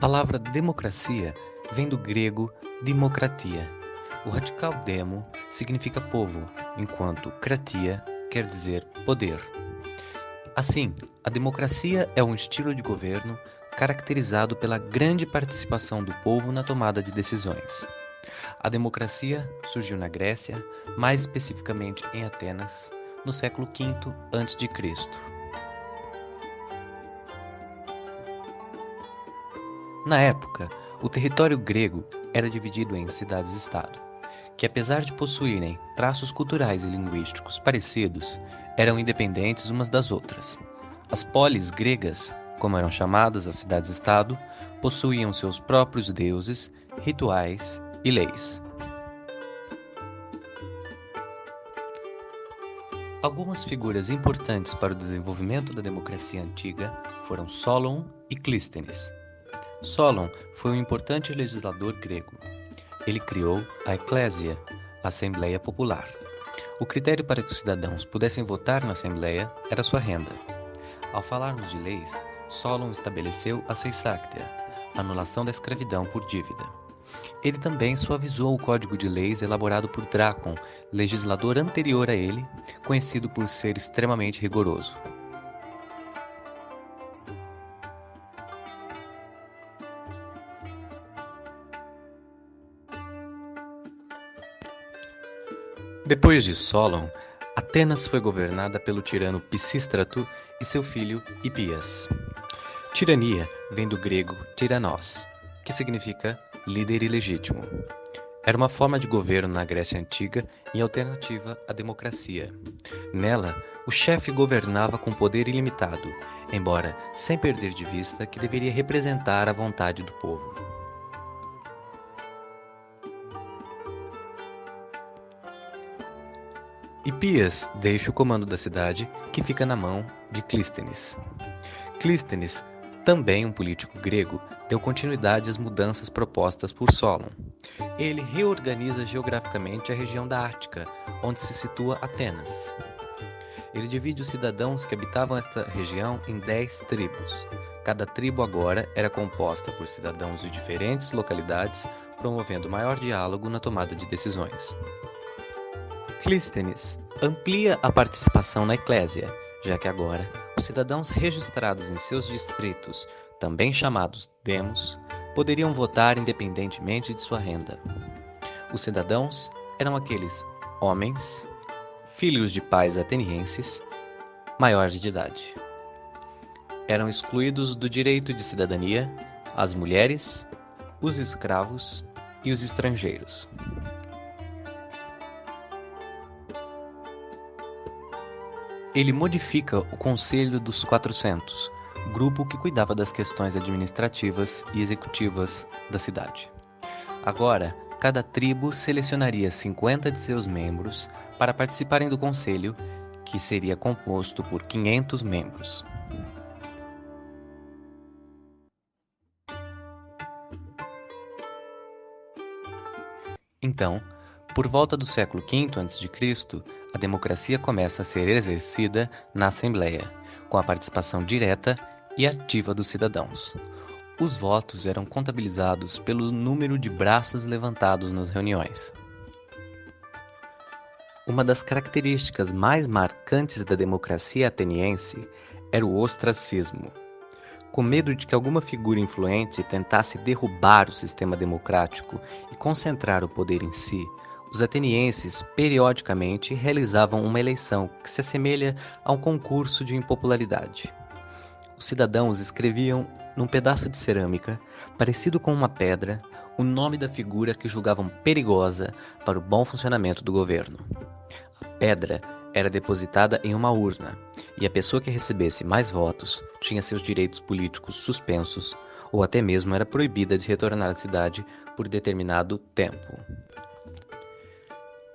palavra democracia vem do grego dimokratia. O radical demo significa povo, enquanto kratia quer dizer poder. Assim, a democracia é um estilo de governo caracterizado pela grande participação do povo na tomada de decisões. A democracia surgiu na Grécia, mais especificamente em Atenas, no século V a.C. Na época, o território grego era dividido em cidades-estado, que apesar de possuírem traços culturais e linguísticos parecidos, eram independentes umas das outras. As polis gregas, como eram chamadas as cidades-estado, possuíam seus próprios deuses, rituais e leis. Algumas figuras importantes para o desenvolvimento da democracia antiga foram Solon e Clístenes. Solon foi um importante legislador grego. Ele criou a Eclésia, a Assembleia Popular. O critério para que os cidadãos pudessem votar na Assembleia era sua renda. Ao falarmos de leis, Solon estabeleceu a Seisachtheia, anulação da escravidão por dívida. Ele também suavizou o código de leis elaborado por Drácon, legislador anterior a ele, conhecido por ser extremamente rigoroso. Depois de Solon, Atenas foi governada pelo tirano Pisístrato e seu filho Hipias. Tirania vem do grego tyrannos, que significa líder ilegítimo. Era uma forma de governo na Grécia Antiga em alternativa à democracia. Nela, o chefe governava com poder ilimitado, embora sem perder de vista que deveria representar a vontade do povo. Hipias deixa o comando da cidade, que fica na mão de Clístenes. Clístenes, também um político grego, deu continuidade às mudanças propostas por Solon. Ele reorganiza geograficamente a região da Ática, onde se situa Atenas. Ele divide os cidadãos que habitavam esta região em 10 tribos. Cada tribo agora era composta por cidadãos de diferentes localidades, promovendo maior diálogo na tomada de decisões. Clístenes amplia a participação na Eclésia, já que agora os cidadãos registrados em seus distritos, também chamados demos, poderiam votar independentemente de sua renda. Os cidadãos eram aqueles homens, filhos de pais atenienses, maiores de idade. Eram excluídos do direito de cidadania as mulheres, os escravos e os estrangeiros. Ele modifica o Conselho dos 400, grupo que cuidava das questões administrativas e executivas da cidade. Agora, cada tribo selecionaria 50 de seus membros para participarem do conselho, que seria composto por 500 membros. Então, por volta do século V a.C., a democracia começa a ser exercida na Assembleia, com a participação direta e ativa dos cidadãos. Os votos eram contabilizados pelo número de braços levantados nas reuniões. Uma das características mais marcantes da democracia ateniense era o ostracismo. Com medo de que alguma figura influente tentasse derrubar o sistema democrático e concentrar o poder em si, os atenienses periodicamente realizavam uma eleição que se assemelha a um concurso de impopularidade. Os cidadãos escreviam num pedaço de cerâmica, parecido com uma pedra, o nome da figura que julgavam perigosa para o bom funcionamento do governo. A pedra era depositada em uma urna, e a pessoa que recebesse mais votos tinha seus direitos políticos suspensos ou até mesmo era proibida de retornar à cidade por determinado tempo.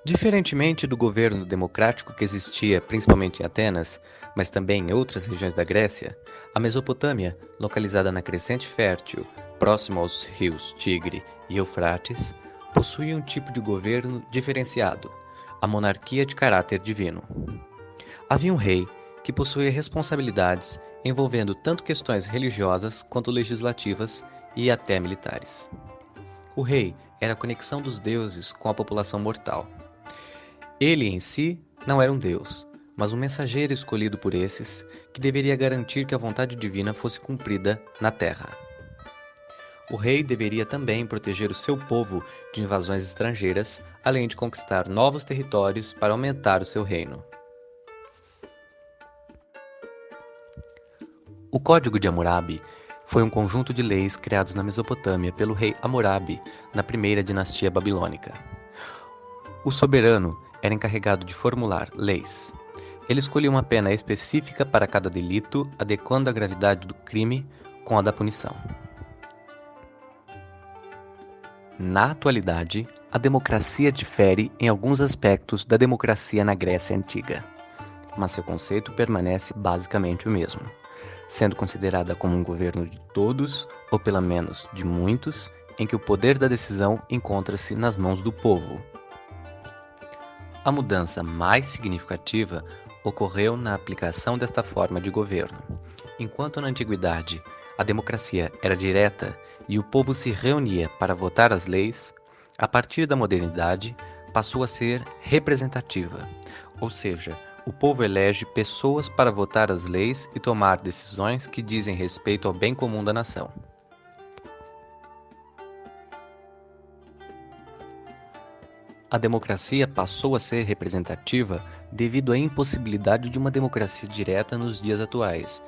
Diferentemente do governo democrático que existia principalmente em Atenas, mas também em outras regiões da Grécia, a Mesopotâmia, localizada na crescente fértil, próximo aos rios Tigre e Eufrates, possuía um tipo de governo diferenciado, a monarquia de caráter divino. Havia um rei que possuía responsabilidades envolvendo tanto questões religiosas quanto legislativas e até militares. O rei era a conexão dos deuses com a população mortal. Ele em si não era um deus, mas um mensageiro escolhido por esses que deveria garantir que a vontade divina fosse cumprida na terra. O rei deveria também proteger o seu povo de invasões estrangeiras, além de conquistar novos territórios para aumentar o seu reino. O Código de Hammurabi foi um conjunto de leis criados na Mesopotâmia pelo rei Hammurabi na primeira dinastia babilônica. O soberano era encarregado de formular leis. Ele escolhia uma pena específica para cada delito, adequando a gravidade do crime com a da punição. Na atualidade, a democracia difere em alguns aspectos da democracia na Grécia Antiga, mas seu conceito permanece basicamente o mesmo, sendo considerada como um governo de todos, ou pelo menos de muitos, em que o poder da decisão encontra-se nas mãos do povo. A mudança mais significativa ocorreu na aplicação desta forma de governo. Enquanto na antiguidade a democracia era direta e o povo se reunia para votar as leis, a partir da modernidade passou a ser representativa, ou seja, o povo elege pessoas para votar as leis e tomar decisões que dizem respeito ao bem comum da nação. A democracia passou a ser representativa devido à impossibilidade de uma democracia direta nos dias atuais,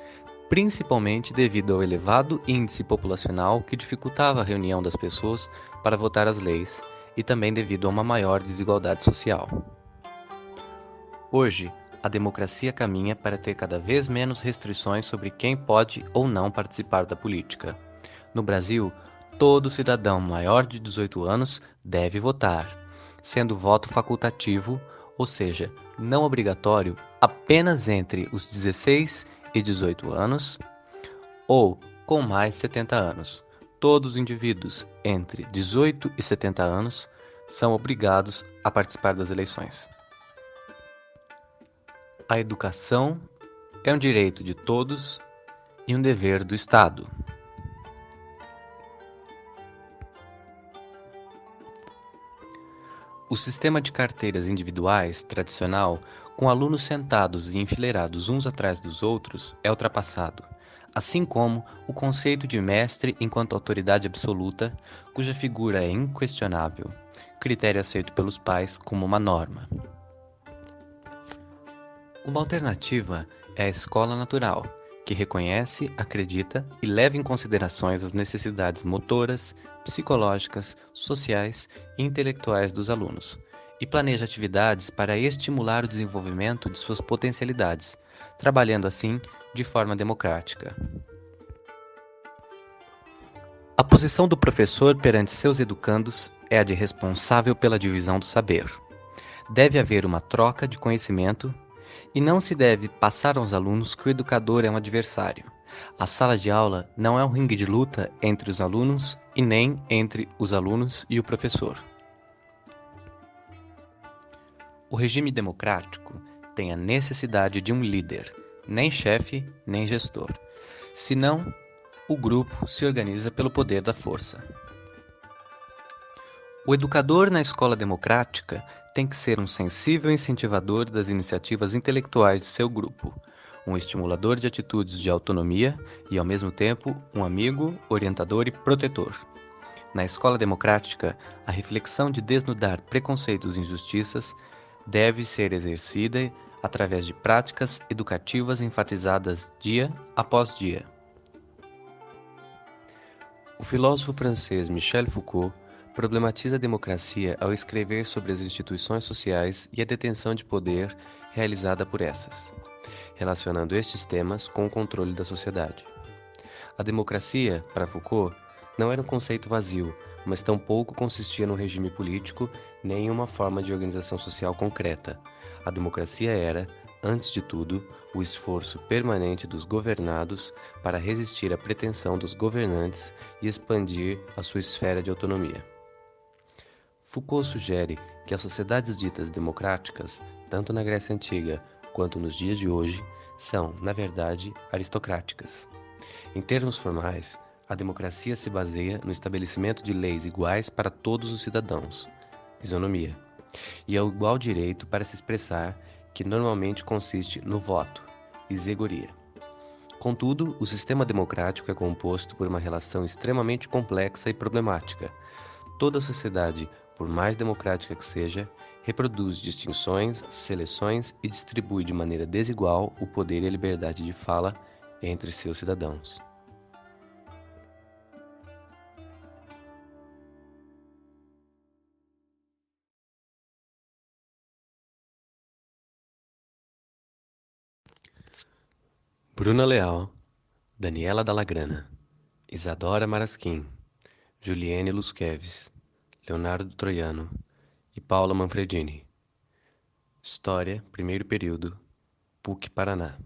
principalmente devido ao elevado índice populacional que dificultava a reunião das pessoas para votar as leis e também devido a uma maior desigualdade social. Hoje, a democracia caminha para ter cada vez menos restrições sobre quem pode ou não participar da política. No Brasil, todo cidadão maior de 18 anos deve votar, sendo o voto facultativo, ou seja, não obrigatório, apenas entre os 16 e 18 anos ou com mais de 70 anos. Todos os indivíduos entre 18 e 70 anos são obrigados a participar das eleições. A educação é um direito de todos e um dever do Estado. O sistema de carteiras individuais tradicional, com alunos sentados e enfileirados uns atrás dos outros, é ultrapassado, assim como o conceito de mestre enquanto autoridade absoluta, cuja figura é inquestionável, critério aceito pelos pais como uma norma. Uma alternativa é a escola natural, que reconhece, acredita e leva em considerações as necessidades motoras, psicológicas, sociais e intelectuais dos alunos, e planeja atividades para estimular o desenvolvimento de suas potencialidades, trabalhando assim de forma democrática. A posição do professor perante seus educandos é a de responsável pela divisão do saber. Deve haver uma troca de conhecimento e não se deve passar aos alunos que o educador é um adversário. A sala de aula não é um ringue de luta entre os alunos e nem entre os alunos e o professor. O regime democrático tem a necessidade de um líder, nem chefe, nem gestor. Senão, o grupo se organiza pelo poder da força. O educador na escola democrática tem que ser um sensível incentivador das iniciativas intelectuais de seu grupo, um estimulador de atitudes de autonomia e, ao mesmo tempo, um amigo, orientador e protetor. Na escola democrática, a reflexão de desnudar preconceitos e injustiças deve ser exercida através de práticas educativas enfatizadas dia após dia. O filósofo francês Michel Foucault problematiza a democracia ao escrever sobre as instituições sociais e a detenção de poder realizada por essas, relacionando estes temas com o controle da sociedade. A democracia, para Foucault, não era um conceito vazio, mas tampouco consistia num regime político nem em uma forma de organização social concreta. A democracia era, antes de tudo, o esforço permanente dos governados para resistir à pretensão dos governantes e expandir a sua esfera de autonomia. Foucault sugere que as sociedades ditas democráticas, tanto na Grécia Antiga quanto nos dias de hoje, são, na verdade, aristocráticas. Em termos formais, A democracia se baseia no estabelecimento de leis iguais para todos os cidadãos, isonomia, e ao igual direito para se expressar, que normalmente consiste no voto, isegoria. Contudo, o sistema democrático é composto por uma relação extremamente complexa e problemática. Toda sociedade, por mais democrática que seja, reproduz distinções, seleções e distribui de maneira desigual o poder e a liberdade de fala entre seus cidadãos. Bruna Leal, Daniela Dallagrana, Isadora Marasquim, Juliene Lusqueves, Leonardo Troiano e Paula Manfredini. História, primeiro período, PUC Paraná.